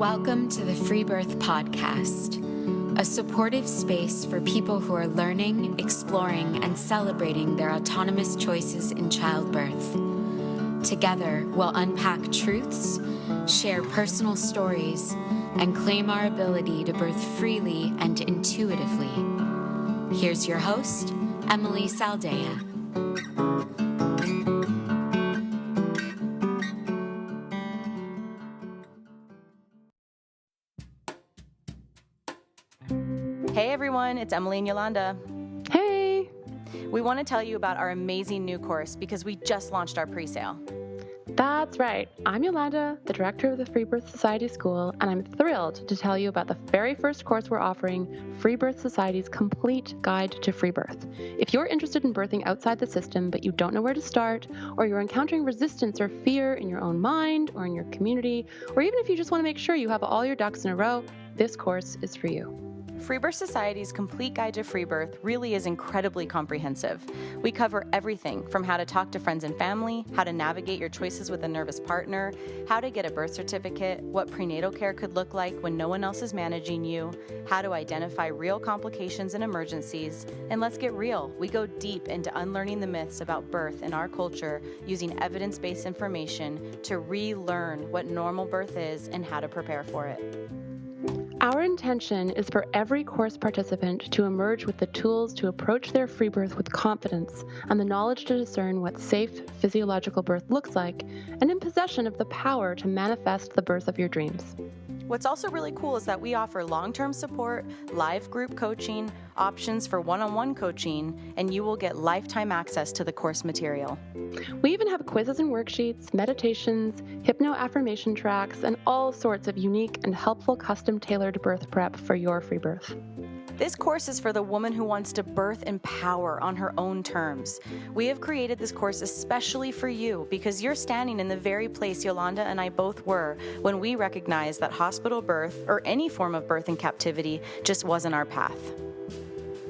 Welcome to the Freebirth podcast, a supportive space for people who are learning, exploring, and celebrating their autonomous choices in childbirth. Together, we'll unpack truths, share personal stories, and claim our ability to birth freely and intuitively. Here's your host, Emily Saldea. Hey everyone, it's Emily and Yolanda. Hey! We want to tell you about our amazing new course because we just launched our pre-sale. That's right. I'm Yolanda, the director of the Freebirth Society School, and I'm thrilled to tell you about the very first course we're offering, Freebirth Society's Complete Guide to Freebirth. If you're interested in birthing outside the system, but you don't know where to start, or you're encountering resistance or fear in your own mind or in your community, or even if you just want to make sure you have all your ducks in a row, this course is for you. Freebirth Society's Complete Guide to Freebirth really is incredibly comprehensive. We cover everything from how to talk to friends and family, how to navigate your choices with a nervous partner, how to get a birth certificate, what prenatal care could look like when no one else is managing you, how to identify real complications and emergencies, and let's get real, we go deep into unlearning the myths about birth in our culture using evidence-based information to relearn what normal birth is and how to prepare for it. Our intention is for every course participant to emerge with the tools to approach their free birth with confidence and the knowledge to discern what safe physiological birth looks like, and in possession of the power to manifest the birth of your dreams. What's also really cool is that we offer long-term support, live group coaching, options for one-on-one coaching, and you will get lifetime access to the course material. We even have quizzes and worksheets, meditations, hypno-affirmation tracks, and all sorts of unique and helpful custom-tailored birth prep for your free birth. This course is for the woman who wants to birth in power on her own terms. We have created this course especially for you because you're standing in the very place Yolanda and I both were when we recognized that hospital birth or any form of birth in captivity just wasn't our path.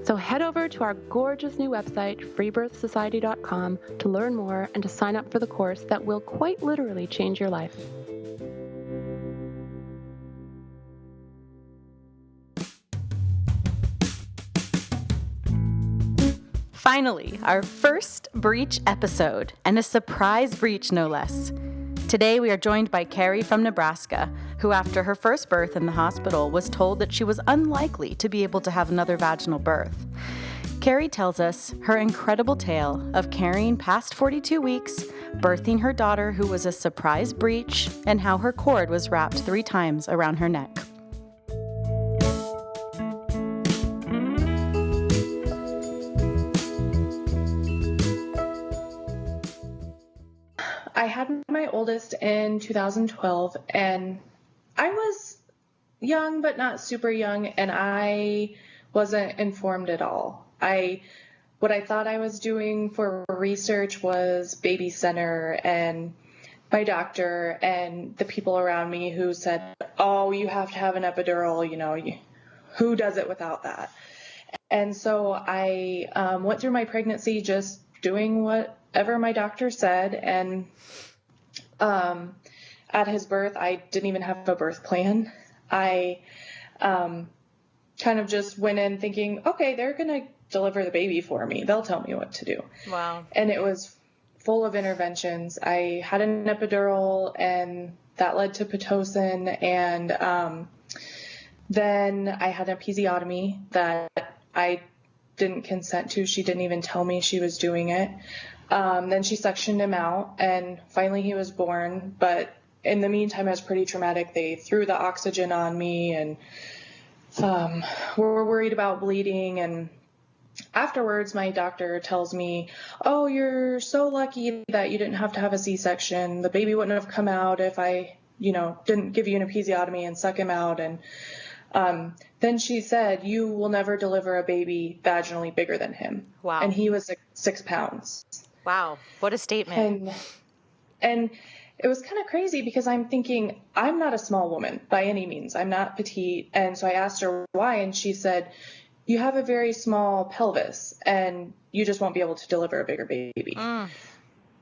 So head over to our gorgeous new website, freebirthsociety.com, to learn more and to sign up for the course that will quite literally change your life. Finally, our first Breech episode, and a surprise Breech no less. Today we are joined by Carrie from Nebraska, who after her first birth in the hospital was told that she was unlikely to be able to have another vaginal birth. Carrie tells us her incredible tale of carrying past 42 weeks, birthing her daughter who was a surprise breech, and how her cord was wrapped 3 times around her neck. I had my oldest in 2012, and I was young, but not super young, and I wasn't informed at all. What I thought I was doing for research was baby center and my doctor and the people around me who said, oh, you have to have an epidural, who does it without that? And so I went through my pregnancy just doing whatever my doctor said, and at his birth, I didn't even have a birth plan. I kind of just went in thinking, okay, they're going to deliver the baby for me. They'll tell me what to do. Wow. And it was full of interventions. I had an epidural, and that led to Pitocin, and then I had an episiotomy that I didn't consent to. She didn't even tell me she was doing it. Then she sectioned him out, and finally he was born. But in the meantime, it was pretty traumatic. They threw the oxygen on me, and were worried about bleeding. And afterwards, my doctor tells me, oh, you're so lucky that you didn't have to have a C-section. The baby wouldn't have come out if I, didn't give you an episiotomy and suck him out. And then she said, you will never deliver a baby vaginally bigger than him. Wow. And he was 6 pounds. Wow. What a statement. And it was kind of crazy because I'm thinking, I'm not a small woman by any means. I'm not petite. And so I asked her why, and she said, you have a very small pelvis and you just won't be able to deliver a bigger baby.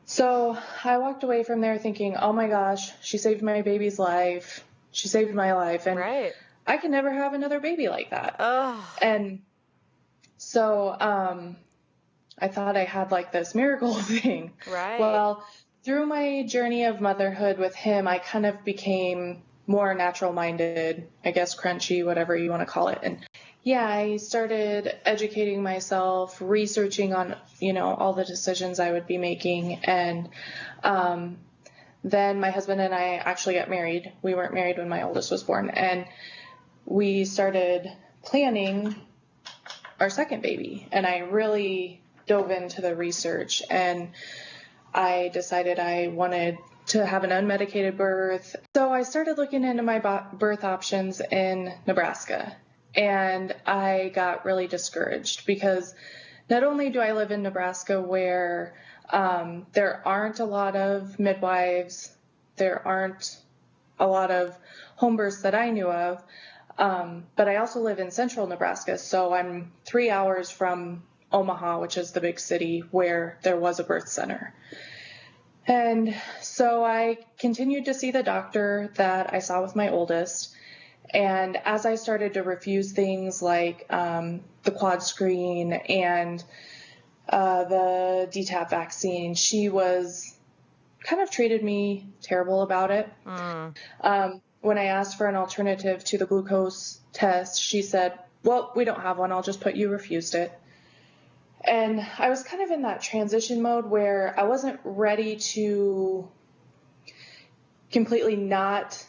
So I walked away from there thinking, oh my gosh, she saved my baby's life. She saved my life. And Right. I can never have another baby like that. Oh. And so, I thought I had like this miracle thing. Right. Well, through my journey of motherhood with him, I kind of became more natural minded, I guess crunchy, whatever you want to call it. And yeah, I started educating myself, researching on, all the decisions I would be making. And then my husband and I actually got married. We weren't married when my oldest was born. And we started planning our second baby. And I really dove into the research, and I decided I wanted to have an unmedicated birth. So I started looking into my birth options in Nebraska, and I got really discouraged because not only do I live in Nebraska where there aren't a lot of midwives, there aren't a lot of home births that I knew of, but I also live in central Nebraska, so I'm 3 hours from Omaha, which is the big city where there was a birth center. And so I continued to see the doctor that I saw with my oldest. And as I started to refuse things like the quad screen and the DTaP vaccine, she was kind of treated me terrible about it. When I asked for an alternative to the glucose test, she said, well, we don't have one. I'll just put you refused it. And I was kind of in that transition mode where I wasn't ready to completely not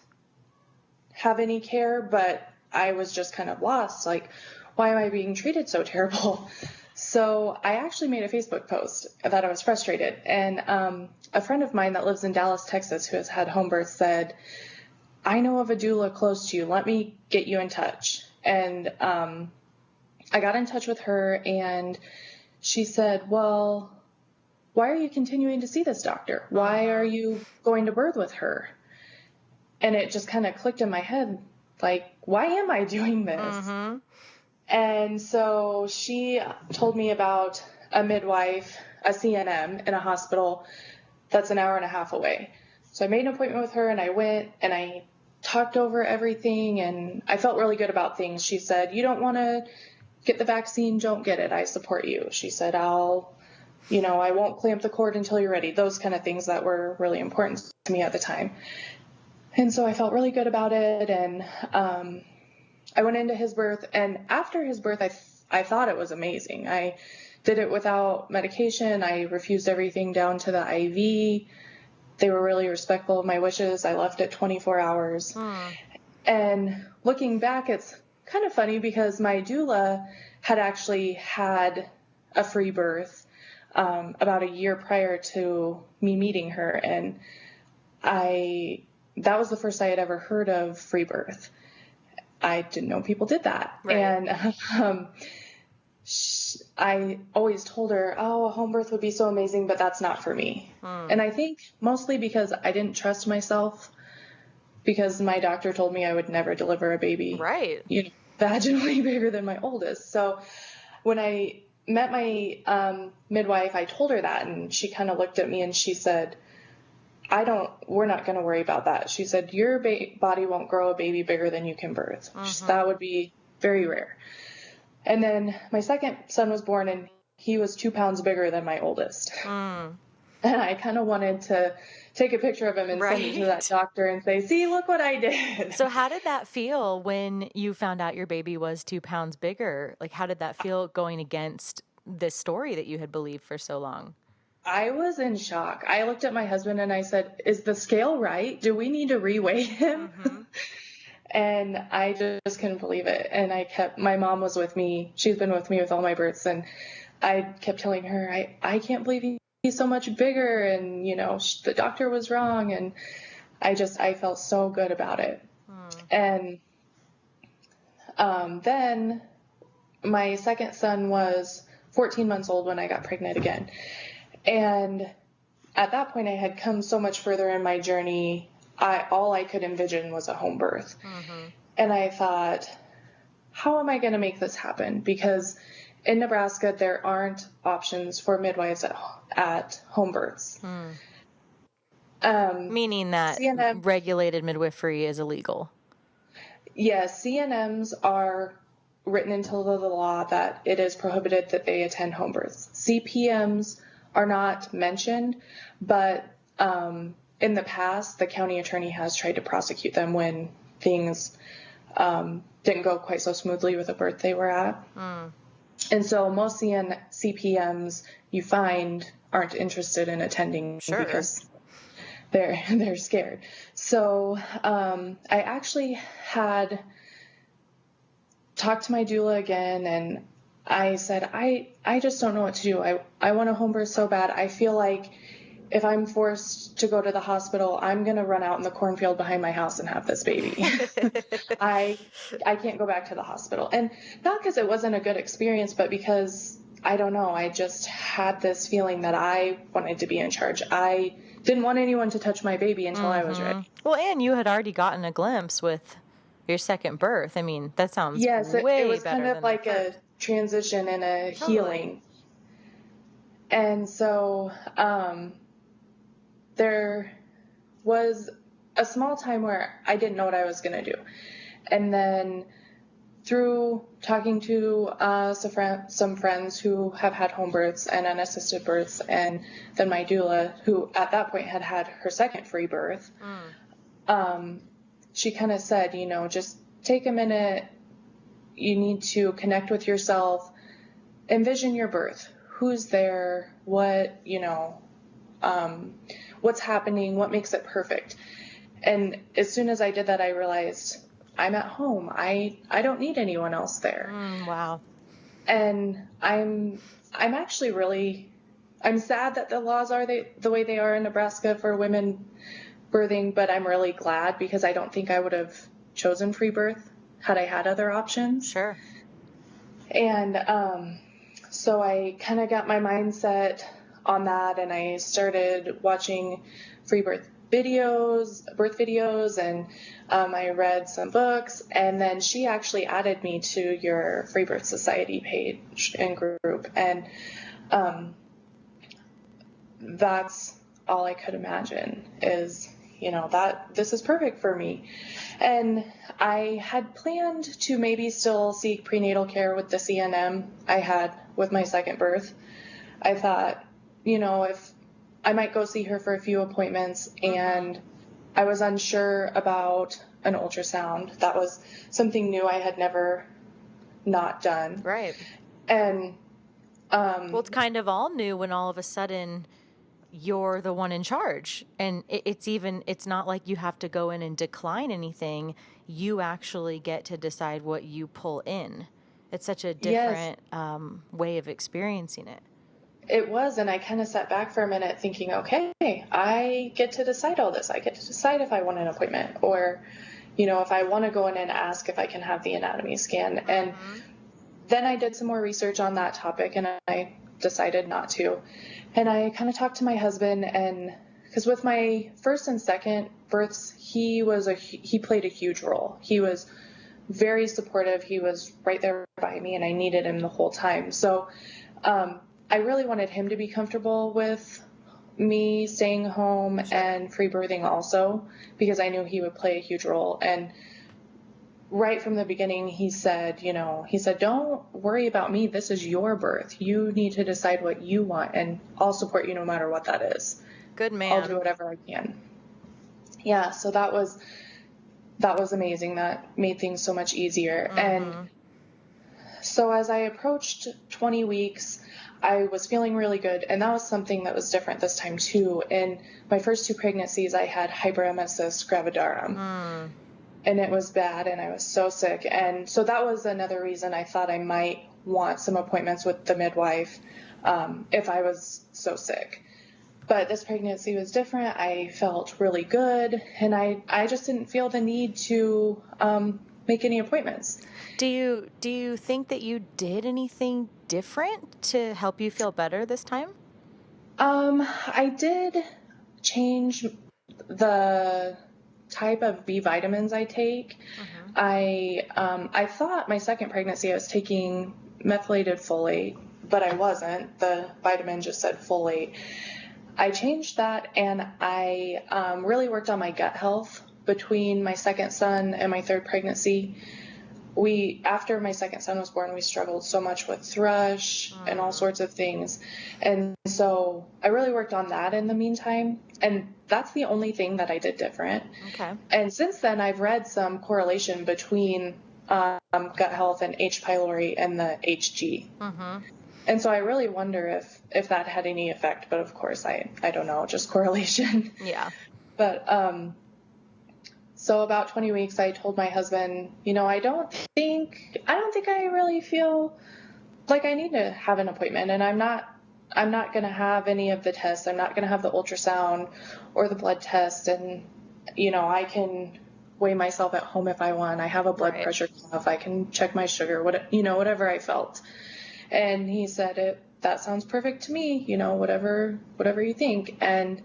have any care, but I was just kind of lost. Like, why am I being treated so terrible? So I actually made a Facebook post that I was frustrated. And a friend of mine that lives in Dallas, Texas, who has had home births said, I know of a doula close to you. Let me get you in touch. And I got in touch with her, and she said, well, why are you continuing to see this doctor? Why are you going to birth with her? And it just kind of clicked in my head, like, why am I doing this? And so she told me about a midwife, a CNM in a hospital that's an hour and a half away. So I made an appointment with her, and I went and I talked over everything, and I felt really good about things. She said, you don't want to get the vaccine, don't get it. I support you. She said, I won't clamp the cord until you're ready. Those kind of things that were really important to me at the time. And so I felt really good about it. And I went into his birth, and after his birth, I thought it was amazing. I did it without medication. I refused everything down to the IV. They were really respectful of my wishes. I left at 24 hours. And looking back, it's kind of funny because my doula had actually had a free birth about a year prior to me meeting her, and that was the first I had ever heard of free birth. I didn't know people did that. Right. And I always told her, oh, a home birth would be so amazing, but that's not for me. And I think mostly because I didn't trust myself, because my doctor told me I would never deliver a baby. Right. Vaginally bigger than my oldest. So when I met my midwife, I told her that, and she kind of looked at me and she said, we're not going to worry about that. She said, your body won't grow a baby bigger than you can birth. That would be very rare. And then my second son was born, and he was 2 pounds bigger than my oldest. And I kind of wanted to take a picture of him and send it to that doctor and say, see, look what I did. So how did that feel when you found out your baby was 2 pounds bigger? Like, how did that feel going against this story that you had believed for so long? I was in shock. I looked at my husband and I said, is the scale right? Do we need to reweigh him? And I just couldn't believe it. And my mom was with me. She's been with me with all my births. And I kept telling her, I can't believe he's so much bigger. And, the doctor was wrong. And I felt so good about it. And then my second son was 14 months old when I got pregnant again. And at that point, I had come so much further in my journey. All I could envision was a home birth. And I thought, how am I going to make this happen? Because in Nebraska, there aren't options for midwives at home births. Meaning that CNM, regulated midwifery is illegal. yes, CNMs are written into the law that it is prohibited that they attend home births. CPMs are not mentioned, but in the past, the county attorney has tried to prosecute them when things didn't go quite so smoothly with the birth they were at. And so most CPMs you find aren't interested in attending because they're scared. So I actually had talked to my doula again, and I said, I just don't know what to do. I want a home birth so bad. I feel like if I'm forced to go to the hospital, I'm going to run out in the cornfield behind my house and have this baby. I can't go back to the hospital. And not because it wasn't a good experience, but because, I don't know, I just had this feeling that I wanted to be in charge. I didn't want anyone to touch my baby until I was ready. Well, and you had already gotten a glimpse with your second birth. I mean, that sounds way it was better kind of than like the a first. transition and a healing. And so there was a small time where I didn't know what I was going to do. And then through talking to some friends who have had home births and unassisted births, and then my doula, who at that point had had her second free birth, she kind of said, just take a minute. You need to connect with yourself, envision your birth. Who's there? What, what's happening? What makes it perfect? And as soon as I did that, I realized I'm at home. I don't need anyone else there. Wow. And I'm actually I'm sad that the laws are the way they are in Nebraska for women birthing, but I'm really glad because I don't think I would have chosen free birth had I had other options. Sure. And so I kind of got my mindset on that, and I started watching free birth videos, and I read some books, and then she actually added me to your Freebirth Society page and group, and that's all I could imagine is, that this is perfect for me. And I had planned to maybe still seek prenatal care with the CNM I had with my second birth. I thought, if I might go see her for a few appointments, and I was unsure about an ultrasound. That was something new I had never not done. Right. And well, it's kind of all new when all of a sudden you're the one in charge, and it's not like you have to go in and decline anything. You actually get to decide what you pull in. It's such a different way of experiencing it. It was, and I kind of sat back for a minute thinking, okay, I get to decide all this. I get to decide if I want an appointment, or, if I want to go in and ask if I can have the anatomy scan. And then I did some more research on that topic, and I decided not to. And I kind of talked to my husband, and because with my first and second births, he played a huge role. He was very supportive. He was right there by me, and I needed him the whole time. So, I really wanted him to be comfortable with me staying home and free birthing also, because I knew he would play a huge role. And right from the beginning, he said, don't worry about me. This is your birth. You need to decide what you want, and I'll support you no matter what that is. Good man. I'll do whatever I can. Yeah. So that was amazing. That made things so much easier. And so as I approached 20 weeks, I was feeling really good, and that was something that was different this time too. In my first two pregnancies, I had hyperemesis gravidarum, and it was bad, and I was so sick. And so that was another reason I thought I might want some appointments with the midwife if I was so sick. But this pregnancy was different. I felt really good, and I just didn't feel the need to make any appointments. Do you think that you did anything different to help you feel better this time? I did change the type of B vitamins I take. I thought my second pregnancy I was taking methylated folate, but I wasn't. The vitamin just said folate. I changed that, and I really worked on my gut health between my second son and my third pregnancy. After my second son was born, we struggled so much with thrush and all sorts of things. And so I really worked on that in the meantime. And that's the only thing that I did different. Okay. And since then, I've read some correlation between gut health and H. pylori and the HG. And so I really wonder if that had any effect. But of course, I don't know, just correlation. Yeah. But so about 20 weeks, I told my husband, I don't think I really feel like I need to have an appointment, and I'm not going to have any of the tests. I'm not going to have the ultrasound or the blood test, and I can weigh myself at home if I want. I have a blood pressure cuff. I can check my sugar, whatever I felt. And he said, that sounds perfect to me, whatever you think. And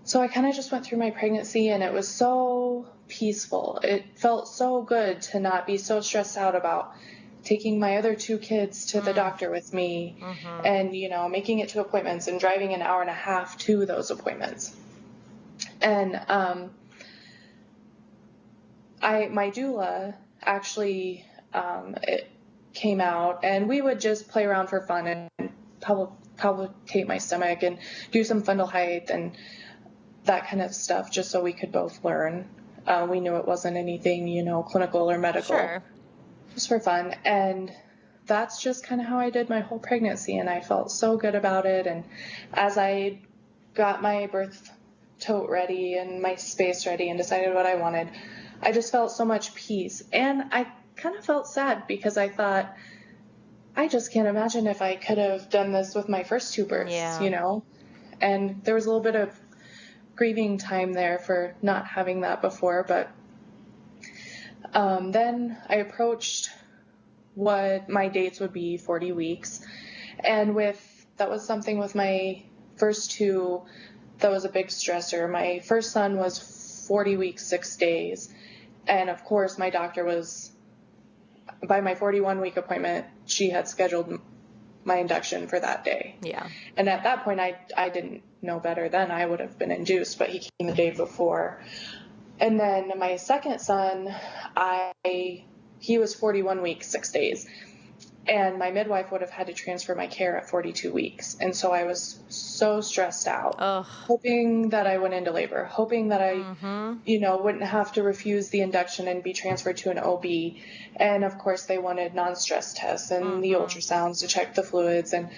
so I kind of just went through my pregnancy, and it was so peaceful. It felt so good to not be so stressed out about taking my other two kids to the doctor with me and, making it to appointments and driving an hour and a half to those appointments. And my doula actually it came out, and we would just play around for fun and palpitate my stomach and do some fundal height and that kind of stuff, just so we could both learn. We knew it wasn't anything, clinical or medical, just for fun. And that's just kind of how I did my whole pregnancy. And I felt so good about it. And as I got my birth tote ready and my space ready and decided what I wanted, I just felt so much peace. And I kind of felt sad because I thought, I just can't imagine if I could have done this with my first two births, And there was a little bit of grieving time there for not having that before, but then I approached what my dates would be, 40 weeks, and that was something with my first two that was a big stressor. My first son was 40 weeks 6 days, and of course my doctor was, by my 41-week appointment, she had scheduled my induction for that day. Yeah. And at that point, I didn't know better then. I would have been induced, but he came the day before. And then my second son, he was 41 weeks, 6 days. And my midwife would have had to transfer my care at 42 weeks. And so I was so stressed out, hoping that I went into labor, hoping that I, wouldn't have to refuse the induction and be transferred to an OB. And of course they wanted non-stress tests and the ultrasounds to check the fluids. And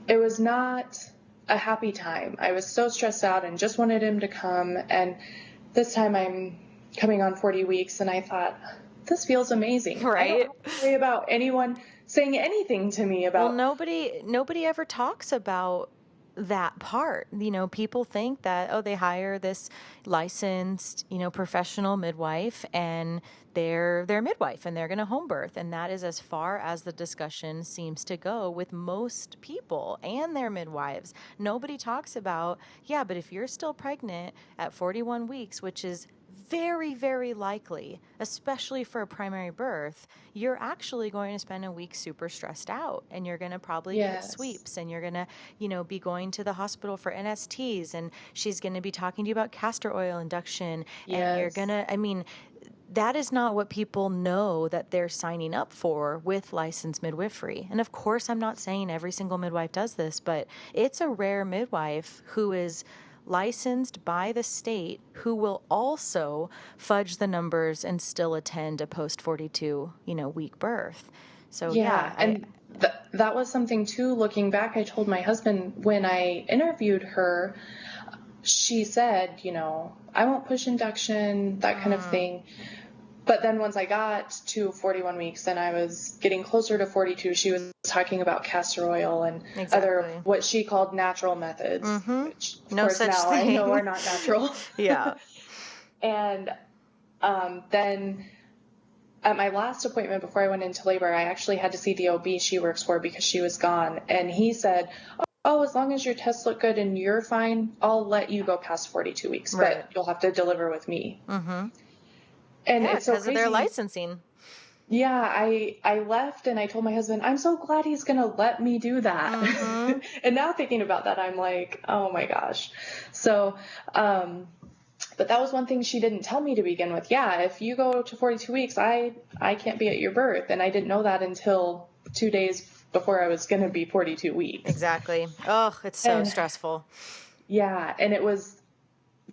it was not a happy time. I was so stressed out and just wanted him to come. And this time I'm coming on 40 weeks and I thought, this feels amazing. Right. I don't have to worry about anyone saying anything to me about. Well, nobody ever talks about that part. People think that, they hire this licensed, professional midwife and they're their midwife and they're going to home birth. And that is as far as the discussion seems to go with most people and their midwives. Nobody talks about, but if you're still pregnant at 41 weeks, which is very, very likely, especially for a primary birth, you're actually going to spend a week super stressed out, and you're going to probably get sweeps, and you're going to, be going to the hospital for NSTs, and she's going to be talking to you about castor oil induction, and you're going to, that is not what people know that they're signing up for with licensed midwifery. And of course, I'm not saying every single midwife does this, but it's a rare midwife who is licensed by the state who will also fudge the numbers and still attend a post 42, week birth. So that was something too. Looking back, I told my husband when I interviewed her, she said, I won't push induction, that kind of thing. But then once I got to 41 weeks and I was getting closer to 42, she was talking about castor oil and other what she called natural methods, which of course now I know are not natural. And then at my last appointment before I went into labor, I actually had to see the OB she works for because she was gone. And he said, as long as your tests look good and you're fine, I'll let you go past 42 weeks, but you'll have to deliver with me. And it's so crazy. Because of their licensing. Yeah, I left and I told my husband, I'm so glad he's going to let me do that. And now thinking about that, I'm like, oh my gosh. So, but that was one thing she didn't tell me to begin with. Yeah, if you go to 42 weeks, I can't be at your birth. And I didn't know that until 2 days before I was going to be 42 weeks. Exactly. Oh, it's so stressful. Yeah, and it was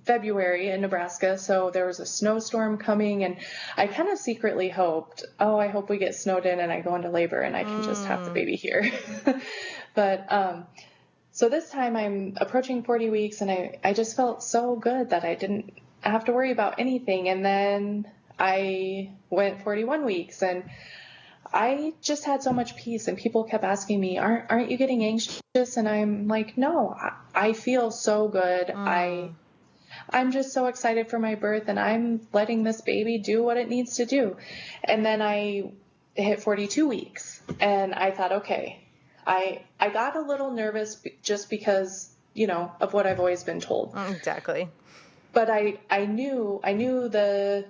February in Nebraska, so there was a snowstorm coming, and I kind of secretly hoped, oh, I hope we get snowed in and I go into labor and I can just have the baby here. But so this time I'm approaching 40 weeks, and I just felt so good that I didn't have to worry about anything. And then I went 41 weeks, and I just had so much peace, and people kept asking me, aren't you getting anxious? And I'm like, no, I feel so good. I'm just so excited for my birth, and I'm letting this baby do what it needs to do. And then I hit 42 weeks, and I thought, okay, I got a little nervous just because, of what I've always been told. Exactly. But I knew the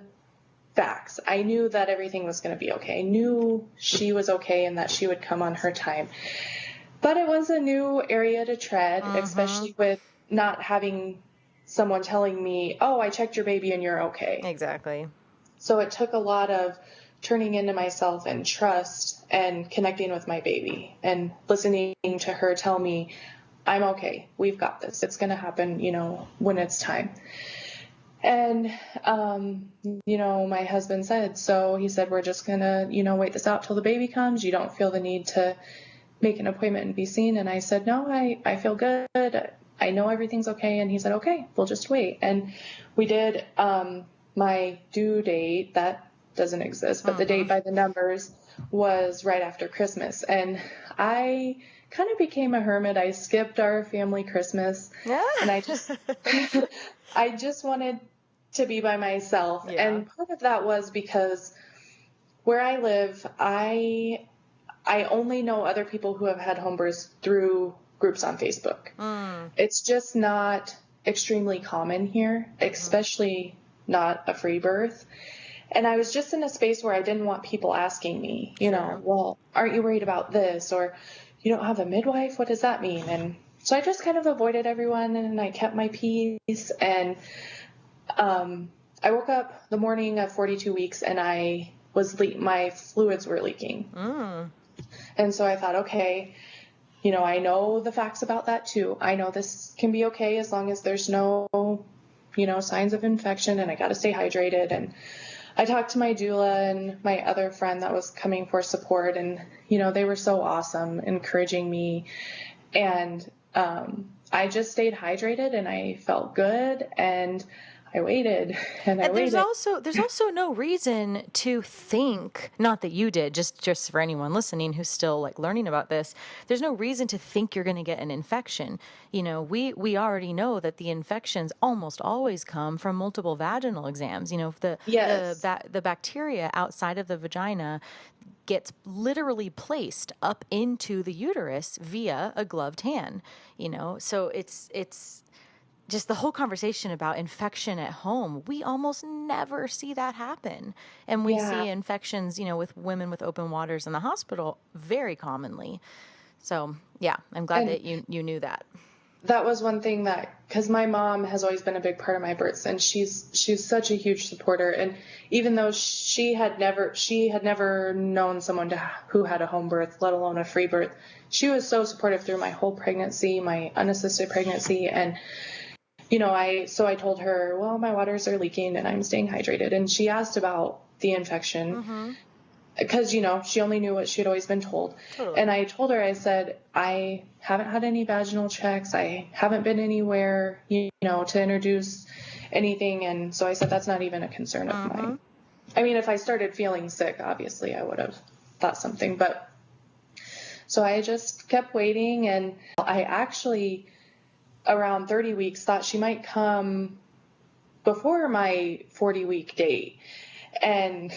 facts. I knew that everything was going to be okay. I knew she was okay and that she would come on her time. But it was a new area to tread, especially with not having someone telling me, oh, I checked your baby and you're okay. Exactly. So it took a lot of turning into myself and trust and connecting with my baby and listening to her tell me, I'm okay. We've got this. It's going to happen, when it's time. And, my husband said, so he said, we're just going to, wait this out till the baby comes. You don't feel the need to make an appointment and be seen. And I said, no, I feel good. I know everything's okay. And he said, okay, we'll just wait. And we did, my due date, that doesn't exist, but the date by the numbers was right after Christmas. And I kind of became a hermit. I skipped our family Christmas, and I just wanted to be by myself. Yeah. And part of that was because where I live, I only know other people who have had home births through groups on Facebook. It's just not extremely common here, especially not a free birth. And I was just in a space where I didn't want people asking me, well, aren't you worried about this? Or you don't have a midwife? What does that mean? And so I just kind of avoided everyone, and I kept my peace. And I woke up the morning of 42 weeks, and my fluids were leaking. And so I thought, okay, I know the facts about that too. I know this can be okay as long as there's no, signs of infection, and I got to stay hydrated. And I talked to my doula and my other friend that was coming for support, and, they were so awesome, encouraging me. And I just stayed hydrated, and I felt good, and I waited and I waited. There's also no reason to think, not that you did, just for anyone listening who's still learning about this, there's no reason to think you're going to get an infection. We already know that the infections almost always come from multiple vaginal exams. The bacteria outside of the vagina gets literally placed up into the uterus via a gloved hand, so it's just the whole conversation about infection at home. We almost never see that happen. And we see infections, with women with open waters in the hospital very commonly. So yeah, I'm glad that you knew that. That was one thing because my mom has always been a big part of my births, and she's such a huge supporter. And even though she had never known someone who had a home birth, let alone a free birth, she was so supportive through my whole pregnancy, my unassisted pregnancy. And I told her, well, my waters are leaking and I'm staying hydrated. And she asked about the infection because, she only knew what she'd always been told. Totally. And I told her, I said, I haven't had any vaginal checks. I haven't been anywhere, to introduce anything. And so I said, that's not even a concern of mine. I mean, if I started feeling sick, obviously I would have thought something, but so I just kept waiting. And I actually, around 30 weeks, thought she might come before my 40-week date. And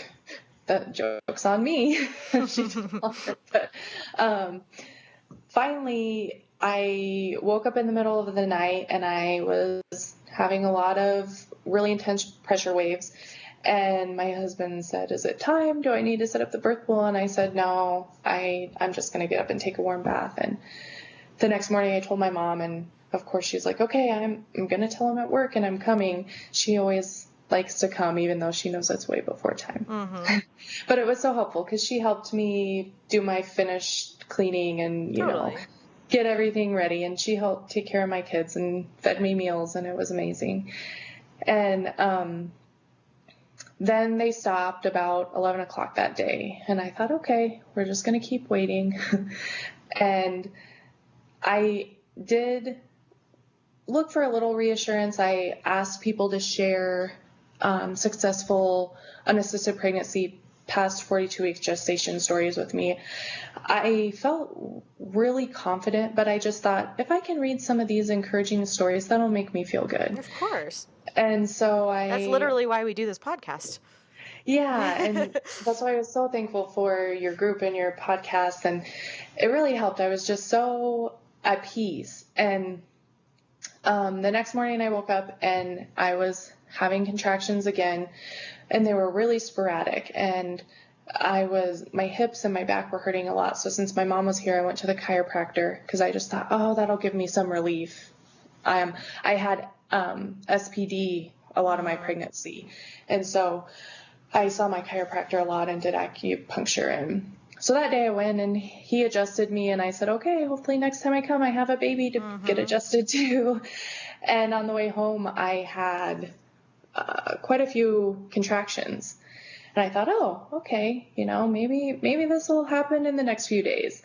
that joke's on me. She took longer. But finally, I woke up in the middle of the night, and I was having a lot of really intense pressure waves. And my husband said, is it time? Do I need to set up the birth pool? And I said, no, I'm just going to get up and take a warm bath. And the next morning I told my mom, and of course she's like, okay, I'm going to tell him at work and I'm coming. She always likes to come, even though she knows it's way before time. Mm-hmm. But it was so helpful because she helped me do my finished cleaning and, you know, get everything ready. And she helped take care of my kids and fed me meals, and it was amazing. And then they stopped about 11 o'clock that day. And I thought, okay, we're just going to keep waiting. And I did look for a little reassurance. I asked people to share successful unassisted pregnancy past 42 weeks gestation stories with me. I felt really confident, but I just thought, if I can read some of these encouraging stories, that'll make me feel good. Of course. And so That's literally why we do this podcast. Yeah, and that's why I was so thankful for your group and your podcast, and it really helped. I was just so at peace. And the next morning I woke up and I was having contractions again, and they were really sporadic, and my hips and my back were hurting a lot. So since my mom was here, I went to the chiropractor because I just thought, oh, that'll give me some relief. I had SPD a lot of my pregnancy, and so I saw my chiropractor a lot and did acupuncture. And so that day I went and he adjusted me, and I said, okay, hopefully next time I come, I have a baby to get adjusted to. And on the way home, I had quite a few contractions, and I thought, oh, okay, you know, maybe this will happen in the next few days.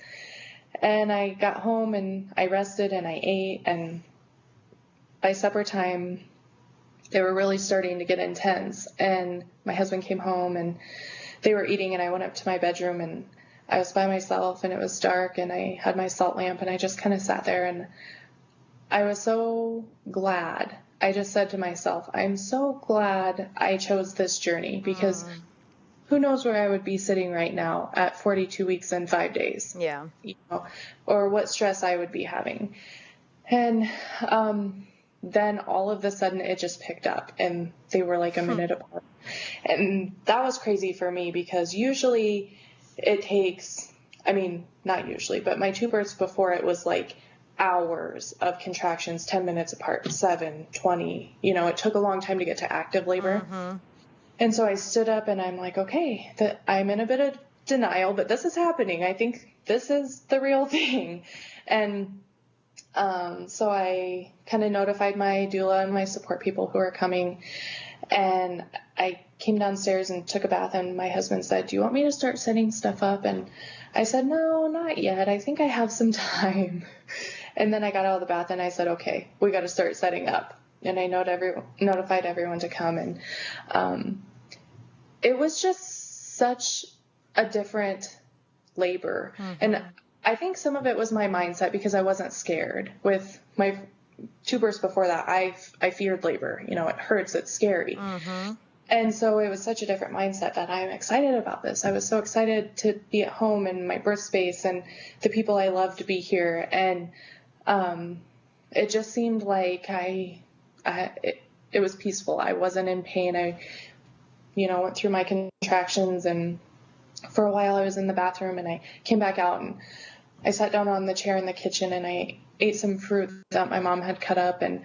And I got home and I rested and I ate, and by supper time, they were really starting to get intense. And my husband came home and they were eating, and I went up to my bedroom and I was by myself and it was dark, and I had my salt lamp, and I just kind of sat there, and I was so glad. I just said to myself, I'm so glad I chose this journey, because who knows where I would be sitting right now at 42 weeks and 5 days. Yeah. You know, or what stress I would be having. And then all of a sudden it just picked up, and they were like a minute apart. And that was crazy for me, because usually it takes, I mean, not usually, but my 2 births before it was like hours of contractions, 10 minutes apart, 7, 20, you know, it took a long time to get to active labor. And so I stood up and I'm like, okay, I'm in a bit of denial, but this is happening. I think this is the real thing. And so I kind of notified my doula and my support people who are coming, and I came downstairs and took a bath, and my husband said, do you want me to start setting stuff up? And I said, no, not yet. I think I have some time. And then I got out of the bath and I said, okay, we got to start setting up. And I notified everyone to come. And it was just such a different labor. And I think some of it was my mindset, because I wasn't scared. With my 2 births before that, I feared labor. You know, it hurts, it's scary. And so it was such a different mindset that I'm excited about this. I was so excited to be at home in my birth space and the people I love to be here. And it just seemed like it was peaceful. I wasn't in pain. I, you know, went through my contractions, and for a while I was in the bathroom, and I came back out and I sat down on the chair in the kitchen and I ate some fruit that my mom had cut up, and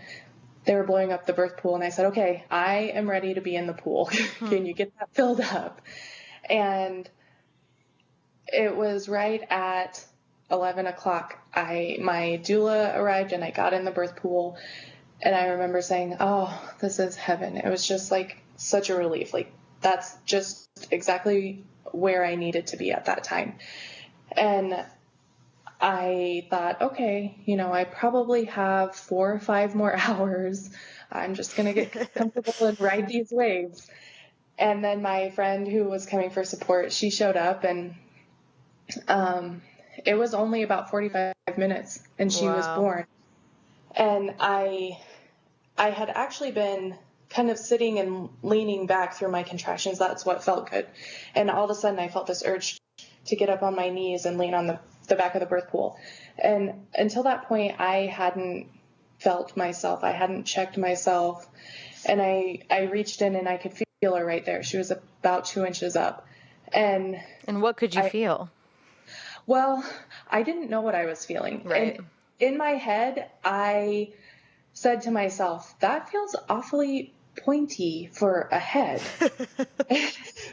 they were blowing up the birth pool. And I said, okay, I am ready to be in the pool. Can you get that filled up? And it was right at 11 o'clock. My doula arrived and I got in the birth pool, and I remember saying, oh, this is heaven. It was just like such a relief. Like, that's just exactly where I needed to be at that time. And I thought, okay, you know, I probably have 4 or 5 more hours. I'm just going to get comfortable and ride these waves. And then my friend who was coming for support, she showed up, and it was only about 45 minutes and she was born. And I had actually been kind of sitting and leaning back through my contractions. That's what felt good. And all of a sudden I felt this urge to get up on my knees and lean on the back of the birth pool. And until that point, I hadn't felt myself. I hadn't checked myself. And I reached in and I could feel her right there. She was about 2 inches up. And what could you feel? Well, I didn't know what I was feeling. Right. And in my head, I said to myself, that feels awfully pointy for a head.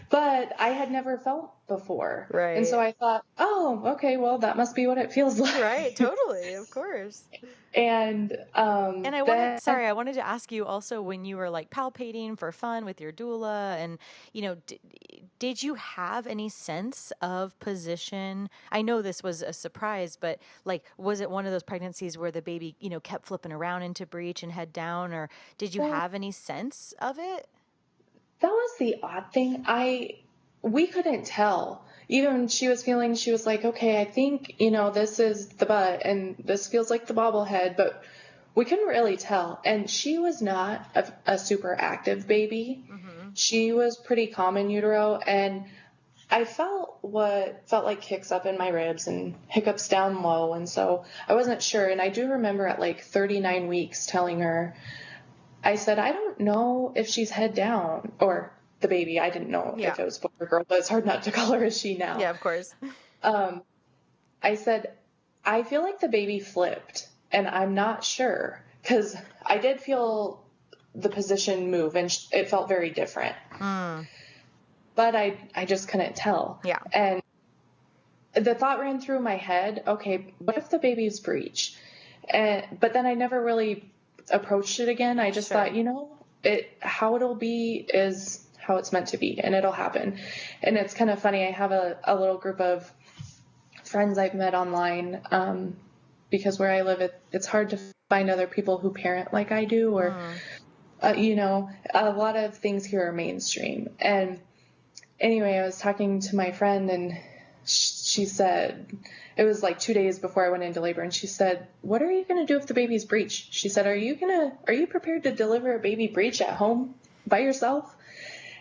But I had never felt before. Right. And so I thought, oh, okay, well, that must be what it feels like. Right, totally, of course. And I wanted to ask you also, when you were like palpating for fun with your doula, and did you have any sense of position? I know this was a surprise, but like, was it one of those pregnancies where the baby kept flipping around into breech and head down, or did you have any sense of it? That was the odd thing. We couldn't tell. Even she was like, okay, I think, this is the butt and this feels like the bobblehead, but we couldn't really tell. And she was not a super active baby. Mm-hmm. She was pretty calm in utero, and I felt what felt like kicks up in my ribs and hiccups down low. And so I wasn't sure. And I do remember at like 39 weeks telling her, I said, I don't know if she's head down, or the baby. I didn't know if it was boy or girl, but it's hard not to call her a she now. Yeah, of course. I said, I feel like the baby flipped, and I'm not sure, because I did feel the position move, and it felt very different. But I just couldn't tell. Yeah. And the thought ran through my head, okay, what if the baby's breech? But then I never really approached it again. I just thought, how it'll be is how it's meant to be, and it'll happen. And it's kind of funny. I have a little group of friends I've met online, because where I live, it's hard to find other people who parent like I do, or, a lot of things here are mainstream. And anyway, I was talking to my friend, and she said, it was like 2 days before I went into labor, and she said, what are you going to do if the baby's breech? She said, are you prepared to deliver a baby breech at home by yourself?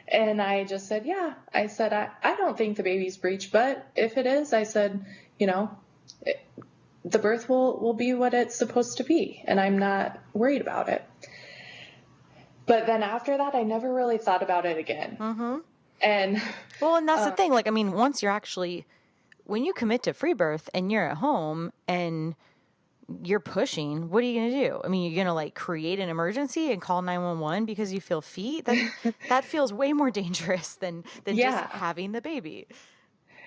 And I just said, yeah. I said, I don't think the baby's breech, but if it is, I said, the birth will be what it's supposed to be, and I'm not worried about it. But then after that, I never really thought about it again. Mm-hmm. And that's the thing. Like, I mean, once you're when you commit to free birth and you're at home and you're pushing, what are you going to do? I mean, you're going to like create an emergency and call 911 because you feel feet? That feels way more dangerous than just having the baby.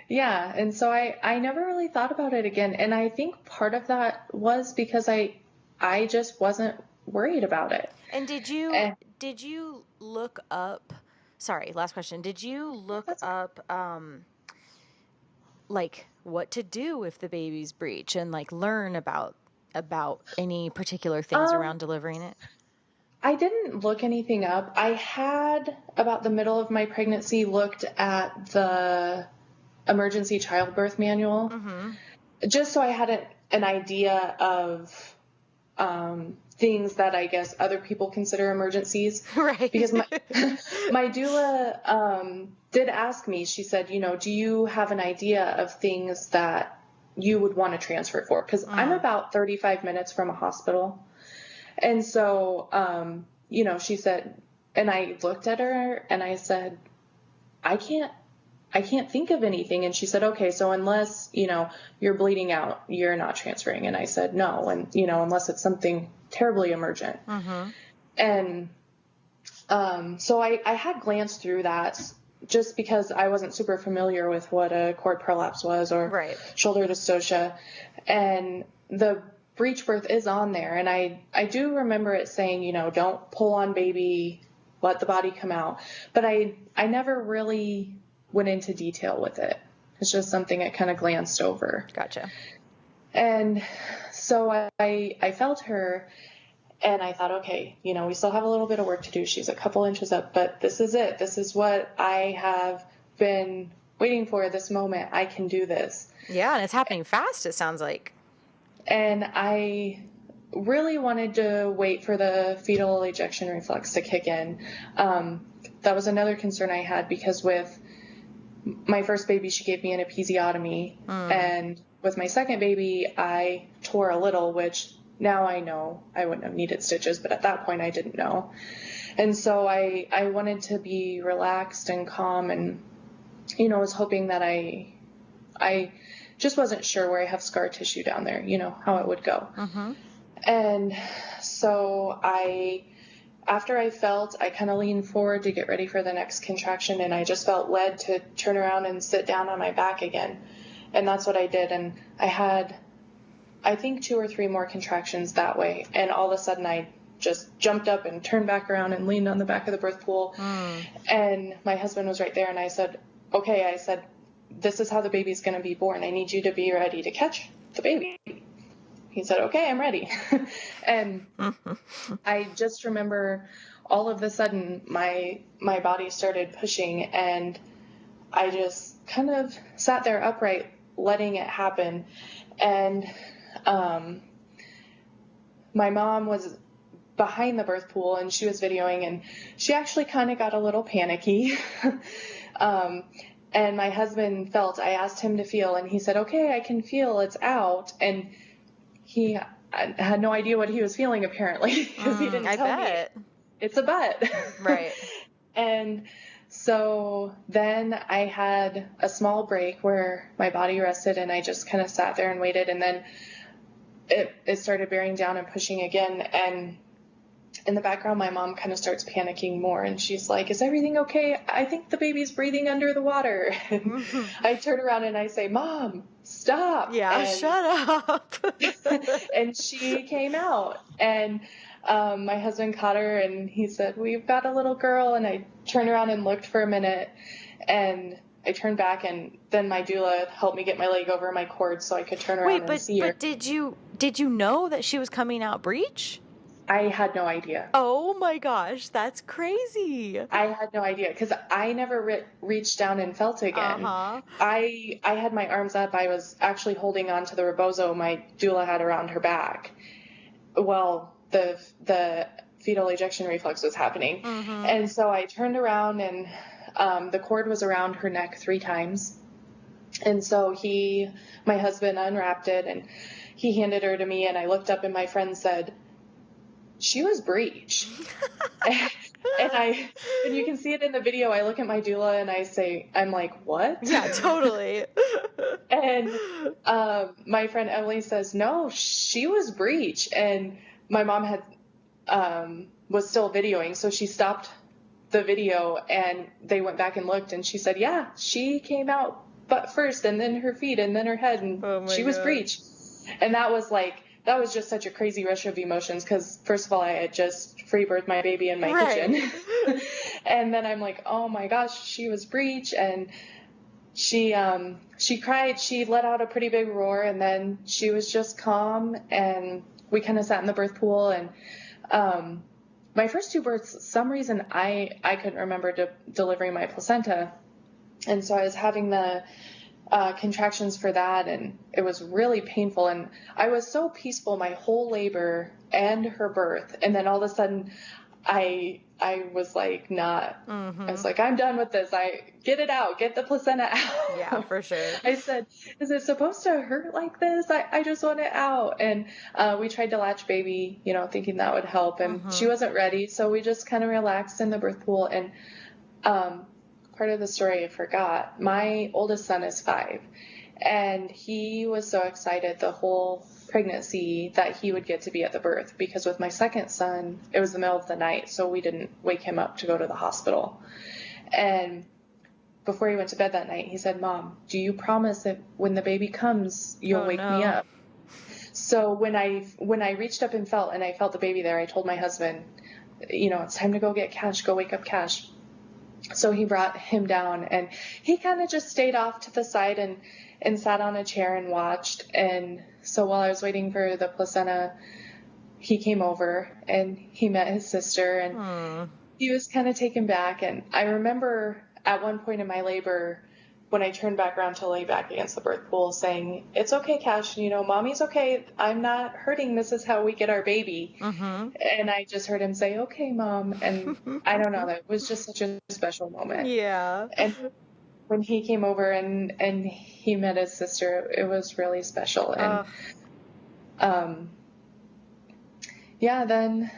Yeah. And so I never really thought about it again. And I think part of that was because I just wasn't worried about it. And did you look up, sorry, last question. Did you look up, like what to do if the baby's breech, and like learn about any particular things around delivering it? I didn't look anything up. I had, about the middle of my pregnancy, looked at the emergency childbirth manual, just so I had an idea of things that I guess other people consider emergencies. Right. Because my doula did ask me, she said, do you have an idea of things that you would want to transfer for? Because I'm about 35 minutes from a hospital. And so, she said, and I looked at her and I said, I can't think of anything. And she said, okay, so unless, you're bleeding out, you're not transferring. And I said, no. And, unless it's something terribly emergent. Mm-hmm. And, so I had glanced through that just because I wasn't super familiar with what a cord prolapse was, or shoulder dystocia. And the breech birth is on there. And I do remember it saying, don't pull on baby, let the body come out. But I never really went into detail with it. It's just something I kind of glanced over. Gotcha. And so I felt her, and I thought, okay, we still have a little bit of work to do. She's a couple inches up, but this is it. This is what I have been waiting for, this moment. I can do this. Yeah, and it's happening fast, it sounds like. And I really wanted to wait for the fetal ejection reflex to kick in. That was another concern I had, because with my first baby, she gave me an episiotomy. And with my second baby, I tore a little, which now I know I wouldn't have needed stitches, but at that point I didn't know. And so I wanted to be relaxed and calm, and, you know, was hoping that I just wasn't sure where I have scar tissue down there, you know, how it would go. And so after I felt, I kind of leaned forward to get ready for the next contraction, and I just felt led to turn around and sit down on my back again. And that's what I did. And I had, I think, 2 or 3 more contractions that way. And all of a sudden I just jumped up and turned back around and leaned on the back of the birth pool. And my husband was right there. And I said, okay, I said, this is how the baby's going to be born. I need you to be ready to catch the baby. He said, okay, I'm ready. And I just remember all of a sudden my body started pushing, and I just kind of sat there upright, letting it happen. And my mom was behind the birth pool, and she was videoing, and she actually kind of got a little panicky. And my husband felt, I asked him to feel, and he said, okay, I can feel, it's out. And he had no idea what he was feeling, apparently, because he didn't tell me. It's a butt. Right. And so then I had a small break where my body rested, and I just kind of sat there and waited. And then it started bearing down and pushing again. And in the background, my mom kind of starts panicking more, and she's like, is everything okay? I think the baby's breathing under the water. And I turn around and I say, Mom, stop. Yeah, and, shut up. and she came out, and my husband caught her, and he said, we've got a little girl. And I turned around and looked for a minute, and I turned back, and then my doula helped me get my leg over my cord so I could turn around and see her. But did you know that she was coming out breech? I had no idea. Oh my gosh, that's crazy. I had no idea, because I never reached down and felt again. I had my arms up. I was actually holding on to the rebozo my doula had around her back. Well, the fetal ejection reflex was happening. And so I turned around, and the cord was around her neck 3 times. And so my husband unwrapped it, and he handed her to me, and I looked up, and my friend said, she was breech. And you can see it in the video. I look at my doula and I'm like, what? Yeah, totally. And my friend Emily says, no, she was breech. And my mom was still videoing, so she stopped the video, and they went back and looked, and she said, yeah, she came out butt first, and then her feet, and then her head, and she was breech. And that was just such a crazy rush of emotions, because first of all, I had just free-birthed my baby in my kitchen. And then I'm like, oh my gosh, she was breech. And she cried. She let out a pretty big roar, and then she was just calm, and we kind of sat in the birth pool. And my first 2 births, some reason I couldn't remember delivering my placenta. And so I was having the contractions for that, and it was really painful, and I was so peaceful my whole labor and her birth, and then all of a sudden I was like not. I was like, I'm done with this. Get it out, get the placenta out. Yeah, for sure. I said, is it supposed to hurt like this? I just want it out. And we tried to latch baby, you know, thinking that would help, and she wasn't ready, so we just kind of relaxed in the birth pool. And part of the story I forgot, my oldest son is 5, and he was so excited the whole pregnancy that he would get to be at the birth, because with my second son, it was the middle of the night, so we didn't wake him up to go to the hospital. And before he went to bed that night, he said, Mom, do you promise that when the baby comes, you'll wake me up? So when I reached up and I felt the baby there, I told my husband, you know, it's time to go get Cash, go wake up Cash. So he brought him down, and he kind of just stayed off to the side and sat on a chair and watched. And so while I was waiting for the placenta, he came over and he met his sister, and he was kind of taken back. And I remember at one point in my labor, when I turned back around to lay back against the birth pool, saying, it's okay, Cash, you know, Mommy's okay. I'm not hurting. This is how we get our baby. And I just heard him say, okay, Mom. And I don't know, that was just such a special moment. Yeah. And when he came over and he met his sister, it was really special. And, yeah, then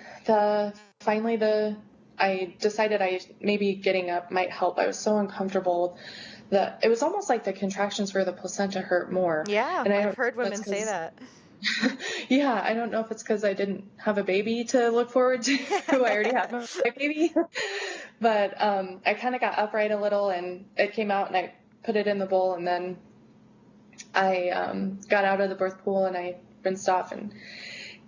finally the I decided maybe getting up might help. I was so uncomfortable that it was almost like the contractions for the placenta hurt more. Yeah, And I've heard women say that. Yeah, I don't know if it's because I didn't have a baby to look forward to. I already had my baby. But I kind of got upright a little, and it came out, and I put it in the bowl, and then I got out of the birth pool, and I rinsed off and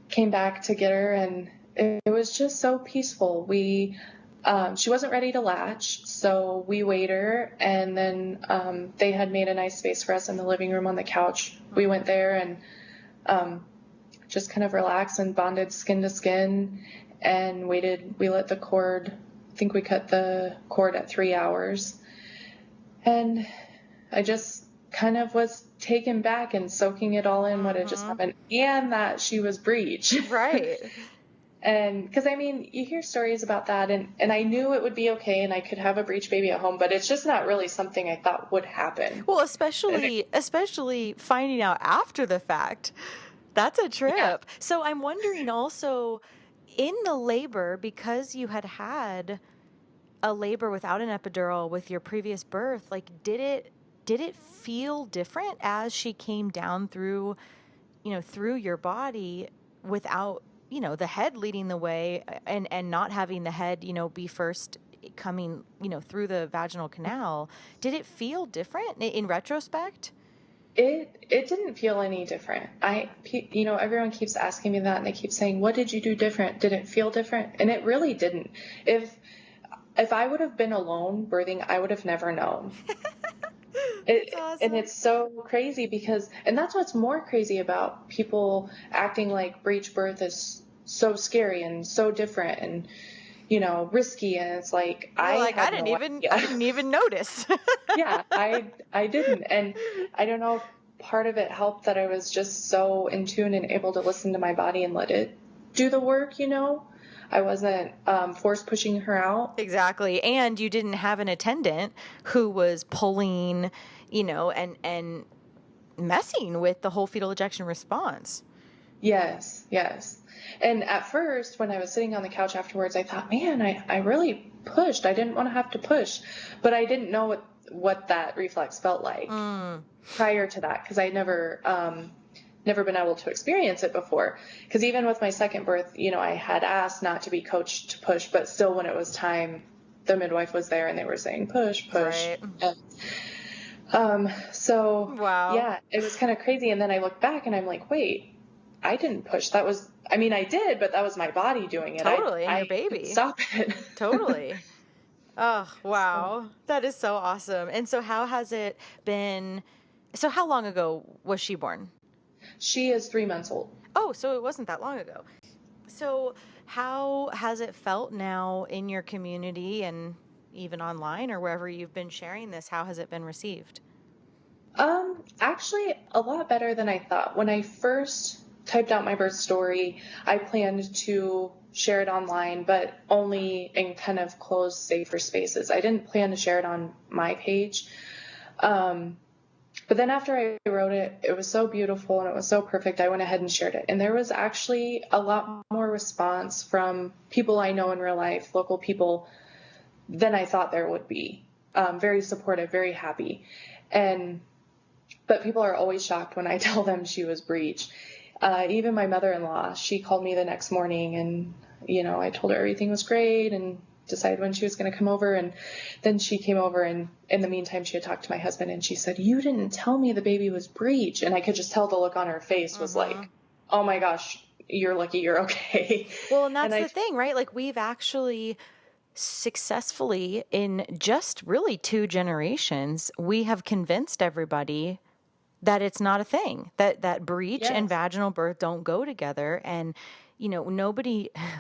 came back to get her, and it was just so peaceful. She wasn't ready to latch, so we weighed her, and then they had made a nice space for us in the living room on the couch. We went there and just kind of relaxed and bonded skin to skin and waited. We lit the cord. I think we cut the cord at 3 hours. And I just kind of was taken back and soaking it all in what had just happened, and that she was Breech. Right. And because, I mean, you hear stories about that, and I knew it would be okay and I could have a Breech baby at home, but it's just not really something I thought would happen. Well, especially finding out after the fact. That's a trip. Yeah. So I'm wondering also, in the labor, because you had a labor without an epidural with your previous birth, like, did it feel different as she came down through your body without, the head leading the way and not having the head, be first coming, through the vaginal canal? Did it feel different in retrospect? It didn't feel any different. Everyone keeps asking me that, and they keep saying, what did you do different? Did it feel different? And it really didn't. If I would have been alone birthing, I would have never known. That's awesome. And it's so crazy and that's what's more crazy about people acting like breech birth is so scary and so different and, risky. And it's like, I didn't even notice. Yeah, I didn't. And I don't know if part of it helped that I was just so in tune and able to listen to my body and let it do the work, I wasn't force pushing her out. Exactly. And you didn't have an attendant who was pulling, and messing with the whole fetal ejection response. Yes. And at first, when I was sitting on the couch afterwards, I thought, man, I really pushed. I didn't want to have to push. But I didn't know what that reflex felt like prior to that, because I never been able to experience it before. Because even with my second birth, I had asked not to be coached to push, but still when it was time, the midwife was there and they were saying, push. Right. So, wow. Yeah, it was kind of crazy. And then I look back and I'm like, wait, I didn't push. I did, but that was my body doing it. Totally, and your baby. Stop it. Totally. Oh, wow. That is so awesome. And so how has it been? So how long ago was she born? She is 3 months old. Oh, so it wasn't that long ago. So how has it felt now in your community and even online or wherever you've been sharing this? How has it been received? Actually, a lot better than I thought. When I first typed out my birth story, I planned to share it online, but only in kind of closed, safer spaces. I didn't plan to share it on my page. But then after I wrote it, it was so beautiful and it was so perfect, I went ahead and shared it. And there was actually a lot more response from people I know in real life, local people, than I thought there would be. Very supportive, very happy. But people are always shocked when I tell them she was Breech. Even my mother-in-law, she called me the next morning and, I told her everything was great and decided when she was going to come over. And then she came over, and in the meantime, she had talked to my husband and she said, you didn't tell me the baby was Breech. And I could just tell the look on her face was like, oh my gosh, you're lucky you're okay. Well, and that's the thing, right? Like, we've actually successfully, in just really 2 generations, we have convinced everybody that it's not a thing, that breech and vaginal birth don't go together. And,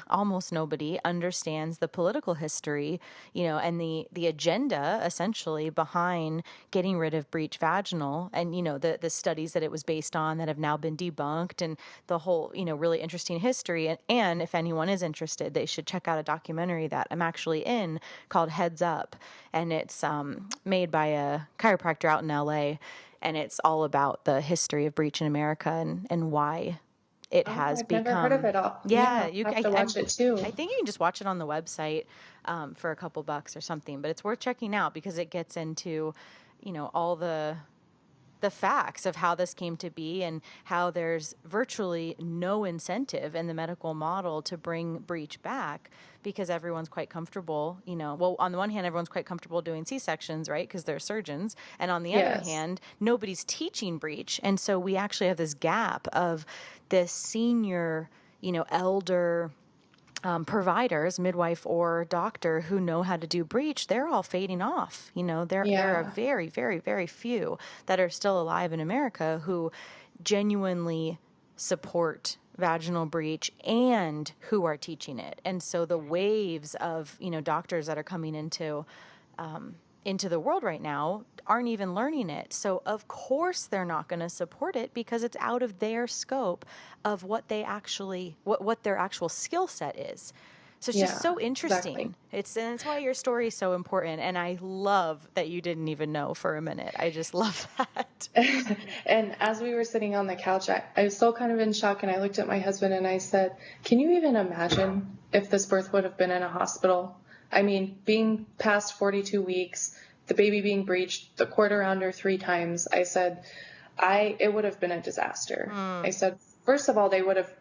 almost nobody understands the political history, and the agenda essentially behind getting rid of breech vaginal and, the studies that it was based on that have now been debunked, and the whole, really interesting history. And if anyone is interested, they should check out a documentary that I'm actually in called Heads Up. And it's made by a chiropractor out in LA. And it's all about the history of breech in America and why it Oh, has I've become. never heard of it all. Yeah, I'll have to watch it too. I think you can just watch it on the website for a couple bucks or something, but it's worth checking out because it gets into, all the facts of how this came to be and how there's virtually no incentive in the medical model to bring breech back because everyone's quite comfortable, well, on the one hand, everyone's quite comfortable doing C-sections, right? Because they're surgeons. And on the other hand, nobody's teaching breech. And so we actually have this gap of this senior, elder providers, midwife or doctor, who know how to do breech. They're all fading off. There are very, very, very few that are still alive in America who genuinely support vaginal breech and who are teaching it. And so the waves of, doctors that are coming into the world right now aren't even learning it. So of course they're not going to support it because it's out of their scope of what they actually, what their actual skill set is. So it's just so interesting. Exactly. And it's why your story is so important. And I love that you didn't even know for a minute. I just love that. And as we were sitting on the couch, I was still kind of in shock, and I looked at my husband and I said, can you even imagine if this birth would have been in a hospital? I mean, being past 42 weeks, the baby being breached, the cord around her 3 times, I said, it would have been a disaster. I said, first of all, they would have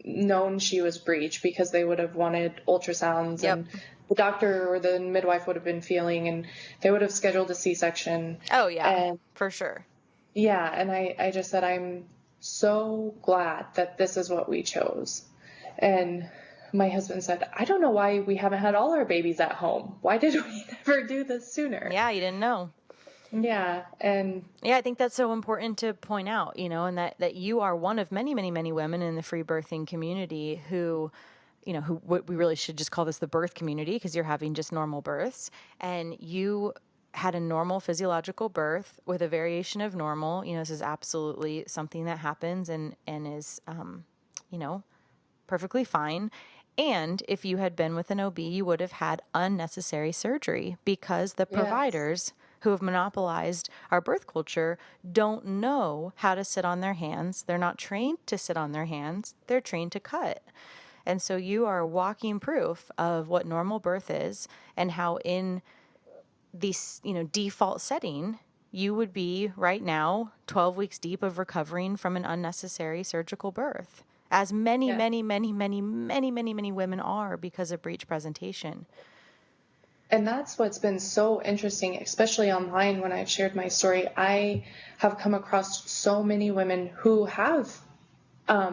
known she was breached because they would have wanted ultrasounds and the doctor or the midwife would have been feeling, and they would have scheduled a C-section. Oh yeah, and, for sure. Yeah. And I just said, I'm so glad that this is what we chose. And my husband said, I don't know why we haven't had all our babies at home. Why did we never do this sooner? Yeah, you didn't know. Yeah. And yeah, I think that's so important to point out, and that you are one of many, many, many women in the free birthing community who, what we really should just call this the birth community, because you're having just normal births, and you had a normal physiological birth with a variation of normal. This is absolutely something that happens and is, perfectly fine. And if you had been with an OB, you would have had unnecessary surgery because the providers who have monopolized our birth culture don't know how to sit on their hands. They're not trained to sit on their hands. They're trained to cut. And so you are walking proof of what normal birth is and how in this, default setting, you would be right now 12 weeks deep of recovering from an unnecessary surgical birth. As many, many, many, many, many, many, many women are because of breech presentation. And that's what's been so interesting, especially online when I've shared my story. I have come across so many women who have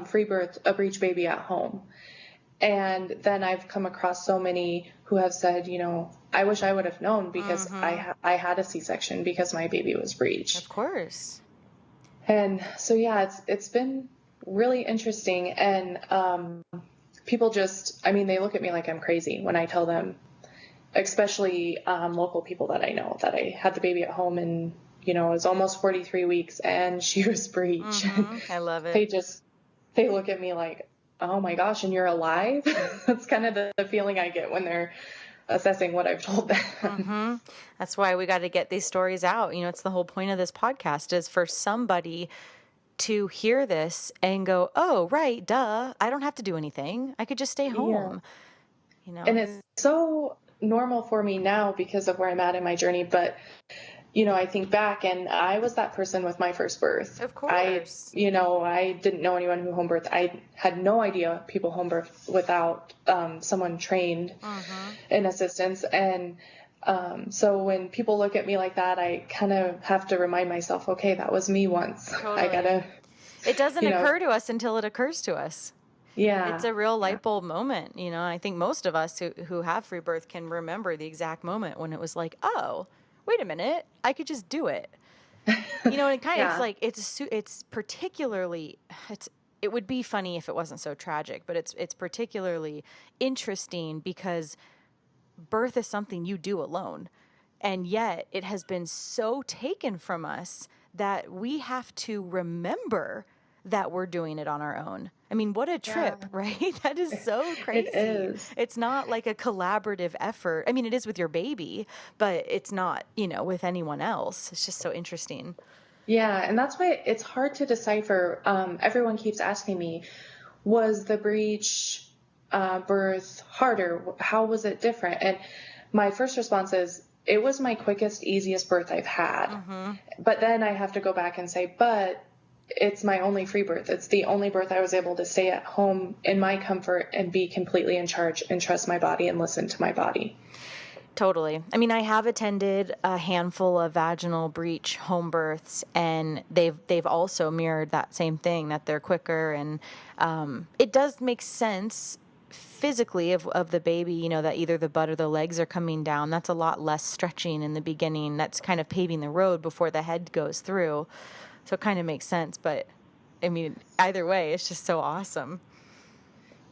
free birthed a breech baby at home. And then I've come across so many who have said, I wish I would have known because I had a C-section because my baby was breached. Of course. And so, it's been really interesting. And people they look at me like I'm crazy when I tell them, especially local people that I know, that I had the baby at home and, it was almost 43 weeks and she was breached. I love it. They look at me like, oh my gosh, and you're alive? That's kind of the feeling I get when they're assessing what I've told them. That's why we got to get these stories out. It's the whole point of this podcast is for somebody to hear this and go, oh, right, duh, I don't have to do anything. I could just stay home. And it's so normal for me now because of where I'm at in my journey. But, I think back and I was that person with my first birth. Of course. I didn't know anyone who home birthed. I had no idea people home birth without someone trained in assistance. And so when people look at me like that, I kind of have to remind myself, okay, that was me once. Totally. It doesn't occur to us until it occurs to us. Yeah. It's a real light bulb moment. I think most of us who have free birth can remember the exact moment when it was like, oh, wait a minute, I could just do it. And it kind of, it's like, it's particularly, it would be funny if it wasn't so tragic, but it's particularly interesting because birth is something you do alone. And yet it has been so taken from us that we have to remember that we're doing it on our own. I mean, what a trip, right? That is so crazy. It is. It's not like a collaborative effort. I mean, it is with your baby, but it's not, with anyone else. It's just so interesting. Yeah. And that's why it's hard to decipher. Everyone keeps asking me, was the breech birth harder? How was it different? And my first response is, it was my quickest, easiest birth I've had. Mm-hmm. But then I have to go back and say, but it's my only free birth. It's the only birth I was able to stay at home in my comfort and be completely in charge and trust my body and listen to my body. Totally. I mean, I have attended a handful of vaginal breech home births, and they've also mirrored that same thing, that they're quicker, and it does make sense physically of the baby, you know, that either the butt or the legs are coming down. That's a lot less stretching in the beginning. That's kind of paving the road before the head goes through. So it kind of makes sense. But I mean, either way, it's just so awesome.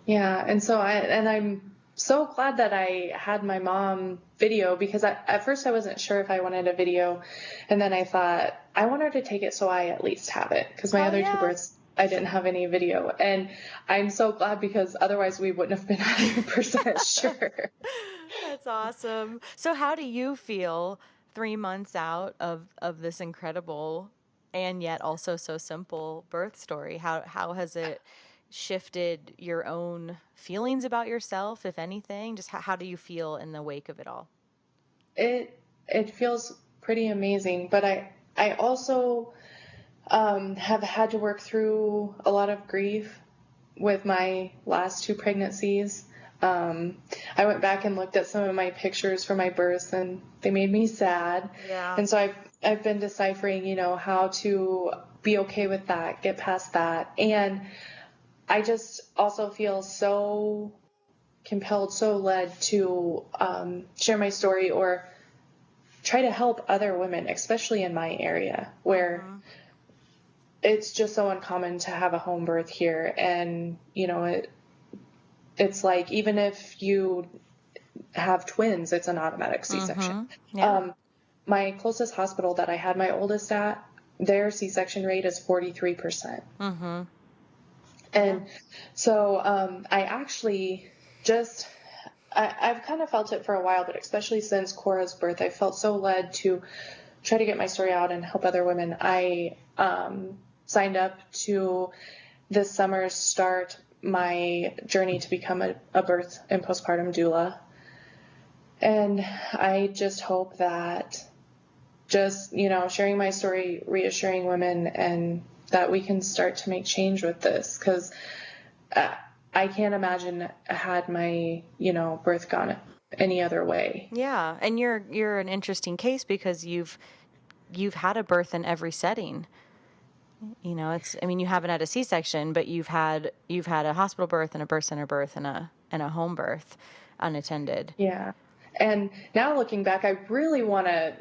Yeah. And so I'm so glad that I had my mom video, because at first I wasn't sure if I wanted a video. And then I thought, I want her to take it so I at least have it, because my other two births, I didn't have any video. And I'm so glad, because otherwise we wouldn't have been 100% sure. That's awesome. So how do you feel 3 months out of this incredible and yet also so simple birth story? How has it shifted your own feelings about yourself, if anything? Just how do you feel in the wake of it all? It feels pretty amazing, but I also have had to work through a lot of grief with my last two pregnancies. I went back and looked at some of my pictures from my births, and they made me sad. Yeah. And so I've been deciphering, you know, how to be okay with that, get past that. And I just also feel so compelled, so led to share my story or try to help other women, especially in my area where it's just so uncommon to have a home birth here. And, you know, it's like, even if you have twins, it's an automatic C-section. Yeah. My closest hospital that I had my oldest at, their C-section rate is 43%. Mm-hmm. And so I actually I've kind of felt it for a while, but especially since Cora's birth, I felt so led to try to get my story out and help other women. I signed up to this summer start my journey to become a birth and postpartum doula. And I just hope that just, you know, sharing my story, reassuring women, and that we can start to make change with this, because I can't imagine had my, you know, birth gone any other way. Yeah, and you're an interesting case because you've had a birth in every setting. You know, you haven't had a C-section, but you've had a hospital birth and a birth center birth and a home birth unattended. Yeah. And now looking back, I really want to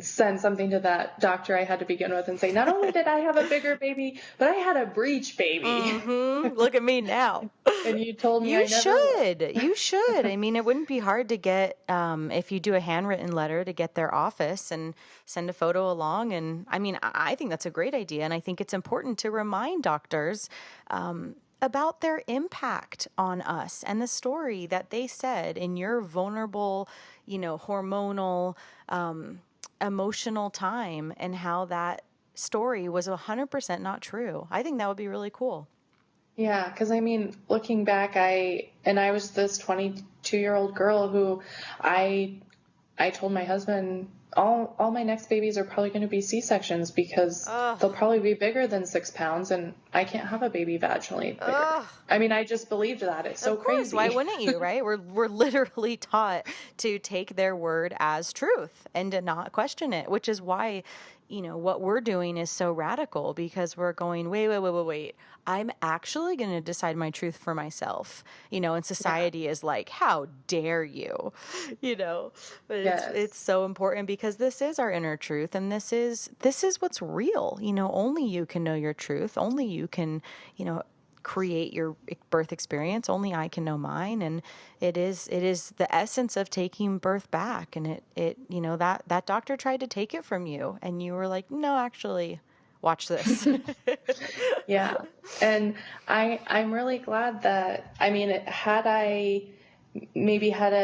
send something to that doctor I had to begin with and say, not only did I have a bigger baby, but I had a breech baby. Mm-hmm. Look at me now. And you told me You should. I mean, it wouldn't be hard to get, if you do a handwritten letter, to get their office and send a photo along. And I mean, I think that's a great idea. And I think it's important to remind doctors about their impact on us and the story that they said in your vulnerable, you know, hormonal, emotional time, and how that story was 100% not true. I think that would be really cool. Yeah, because I mean, looking back, I was this 22-year-old girl who I told my husband all my next babies are probably going to be C-sections because they'll probably be bigger than 6 pounds, and I can't have a baby vaginally bigger. I mean, I just believed that. It's so crazy. Why wouldn't you, right? We're literally taught to take their word as truth and to not question it, which is why, you know, what we're doing is so radical, because we're going, wait. I'm actually going to decide my truth for myself, you know, and society is like, how dare you, you know, but it's so important because this is our inner truth. And this is what's real. You know, only you can know your truth. Only you can, you know, create your birth experience. Only I can know mine. And it is the essence of taking birth back. And it, you know, that doctor tried to take it from you and you were like, no, actually, watch this. Yeah. And I'm really glad that, I mean, had I maybe had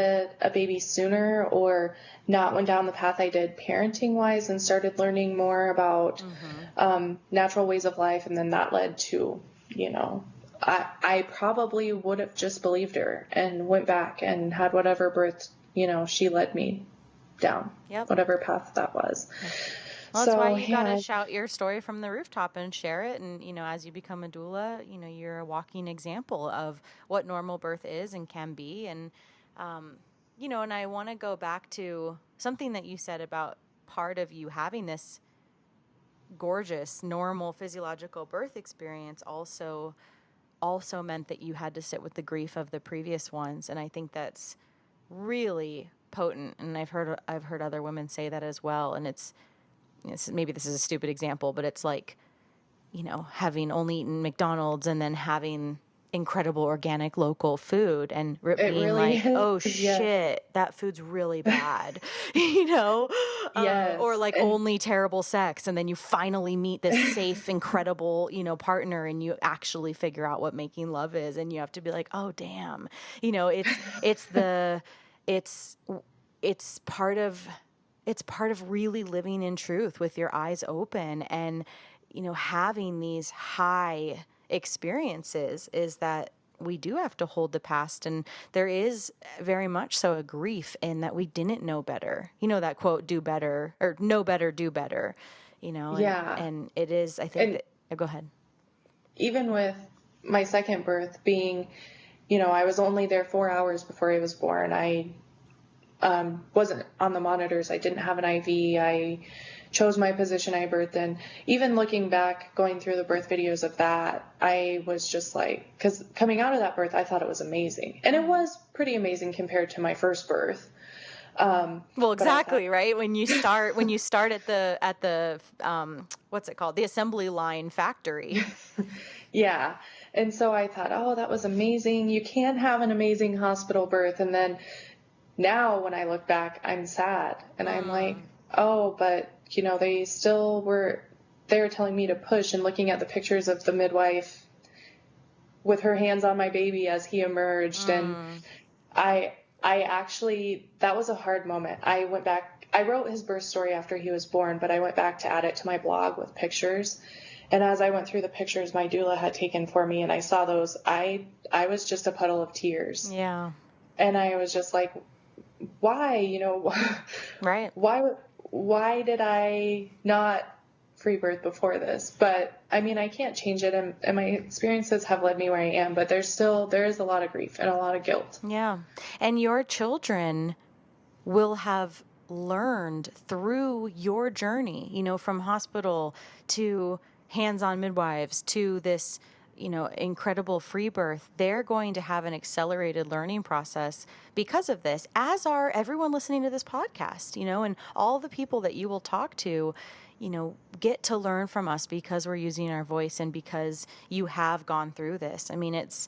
a baby sooner or not went down the path I did parenting wise and started learning more about natural ways of life, and then that led to, you know, I probably would have just believed her and went back and had whatever birth, she led me down, whatever path that was. Well, that's why you got to shout your story from the rooftop and share it. And, as you become a doula, you're a walking example of what normal birth is and can be. And, and I want to go back to something that you said about part of you having this gorgeous, normal, physiological birth experience also meant that you had to sit with the grief of the previous ones. And I think that's really potent. And I've heard other women say that as well. And maybe this is a stupid example, but it's like, having only eaten McDonald's and then having incredible organic local food and being really like, oh shit, that food's really bad, or like only terrible sex. And then you finally meet this safe, incredible, partner, and you actually figure out what making love is. And you have to be like, oh damn, it's part of really living in truth with your eyes open and, having these high experiences is that we do have to hold the past. And there is very much so a grief in that we didn't know better. That quote, do better, or know better, do better, and it is, I think go ahead. Even with my second birth being, I was only there 4 hours before I was born. I wasn't on the monitors. I didn't have an IV. I chose my position I birthed in. Even looking back, going through the birth videos of that, I was just like, because coming out of that birth, I thought it was amazing. And it was pretty amazing compared to my first birth. Well, exactly, right? When you start at the what's it called? The assembly line factory. Yeah. And so I thought, oh, that was amazing. You can have an amazing hospital birth. And then now when I look back, I'm sad. And I'm like, oh, but they still were there telling me to push, and looking at the pictures of the midwife with her hands on my baby as he emerged. And I actually, that was a hard moment. I went back, I wrote his birth story after he was born, but I went back to add it to my blog with pictures. And as I went through the pictures my doula had taken for me and I saw those, I was just a puddle of tears. Yeah. And I was just like, why, right. Why did I not free birth before this? But I mean, I can't change it. And my experiences have led me where I am, but there is a lot of grief and a lot of guilt. Yeah. And your children will have learned through your journey, from hospital to hands-on midwives to this, incredible free birth. They're going to have an accelerated learning process because of this, as are everyone listening to this podcast, and all the people that you will talk to, get to learn from us because we're using our voice and because you have gone through this. I mean, it's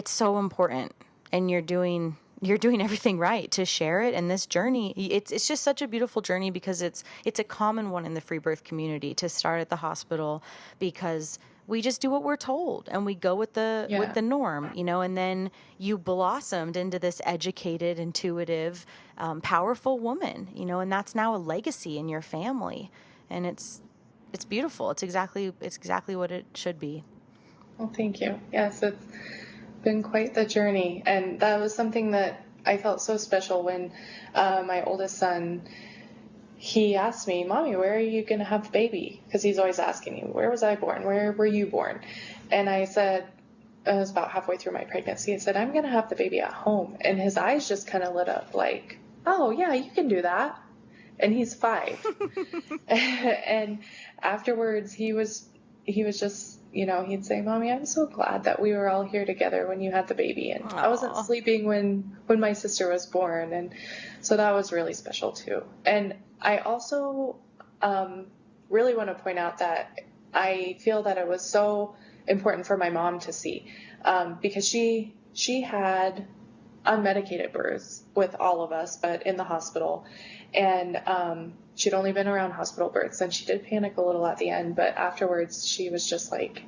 so important, and you're doing everything right to share it. And this journey, it's just such a beautiful journey because it's a common one in the free birth community to start at the hospital because we just do what we're told and we go with the norm, and then you blossomed into this educated, intuitive, powerful woman, and that's now a legacy in your family. And it's beautiful. It's exactly what it should be. Well, thank you. Yes, it's been quite the journey, and that was something that I felt so special when my oldest son, he asked me, Mommy, where are you going to have the baby? Because he's always asking me, where was I born? Where were you born? And I said, it was about halfway through my pregnancy, I said, I'm going to have the baby at home. And his eyes just kind of lit up like, oh yeah, you can do that. And he's 5. And afterwards he was just, he'd say, Mommy, I'm so glad that we were all here together when you had the baby. And I wasn't sleeping when my sister was born. And so that was really special too. And I also really want to point out that I feel that it was so important for my mom to see because she had unmedicated births with all of us, but in the hospital. And she'd only been around hospital births, and she did panic a little at the end, but afterwards she was just like,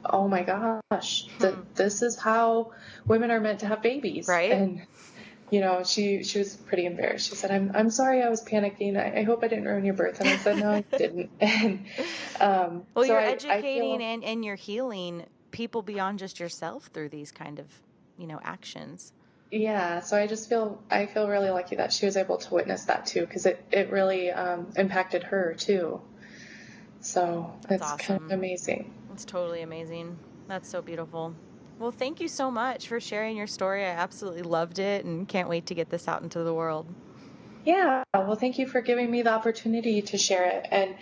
oh my gosh, this is how women are meant to have babies. Right. And, she was pretty embarrassed. She said, I'm sorry I was panicking. I hope I didn't ruin your birth. And I said, no, I didn't. And, well, so you're educating and you're healing people beyond just yourself through these kind of, actions. Yeah, so I feel really lucky that she was able to witness that too, because it really impacted her too. So That's it's kind awesome. of amazing. It's totally amazing. That's so beautiful. Well, thank you so much for sharing your story. I absolutely loved it and can't wait to get this out into the world. Yeah, well, thank you for giving me the opportunity to share it. And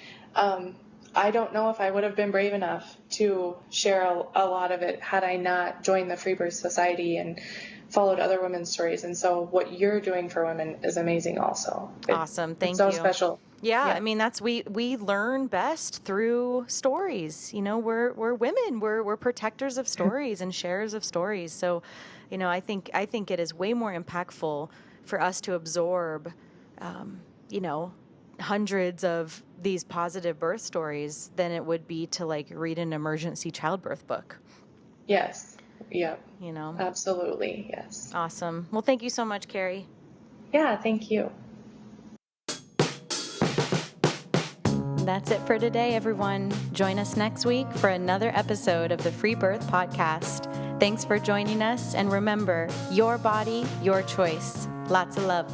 I don't know if I would have been brave enough to share a lot of it had I not joined the Freebirth Society and followed other women's stories. And so what you're doing for women is amazing also. Awesome. Thank it's so you. special. Yeah, I mean that's we learn best through stories. We're women. We're protectors of stories and sharers of stories. So, I think it is way more impactful for us to absorb, you know, hundreds of these positive birth stories than it would be to like read an emergency childbirth book. Yes. Yep. Absolutely. Yes. Awesome. Well, thank you so much, Carrie. Yeah, thank you. That's it for today, everyone. Join us next week for another episode of the Freebirth Podcast. Thanks for joining us, and remember, your body, your choice. Lots of love.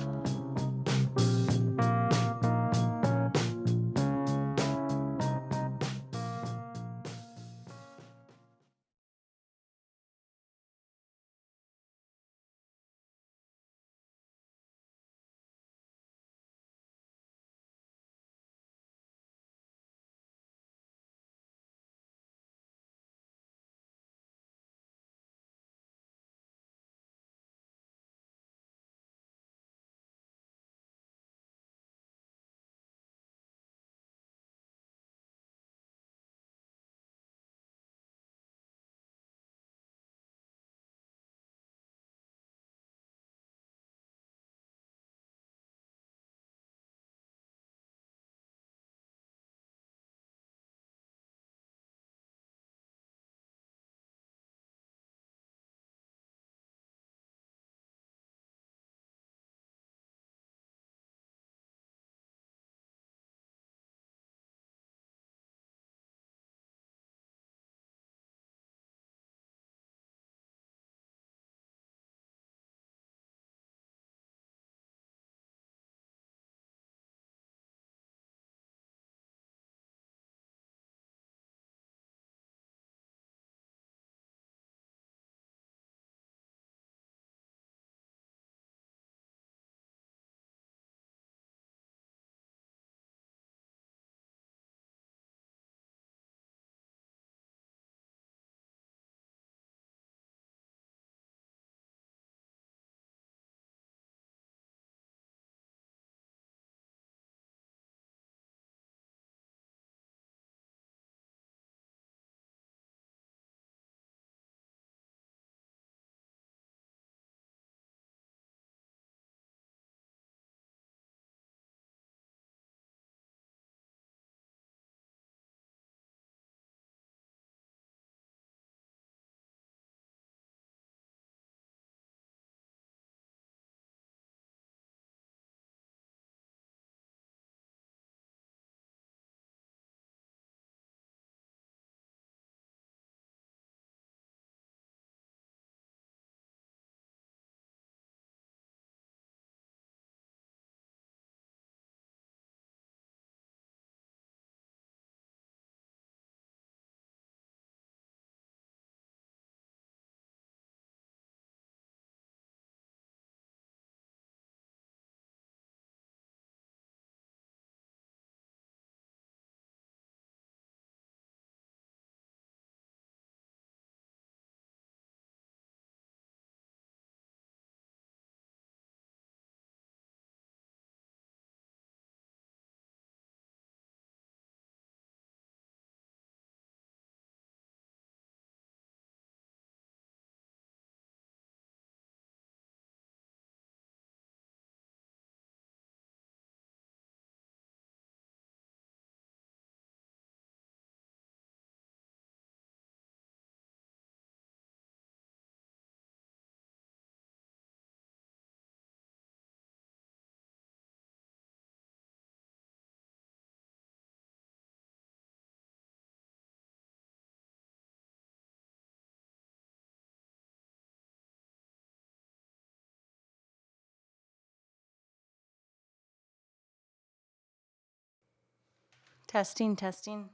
Testing, testing.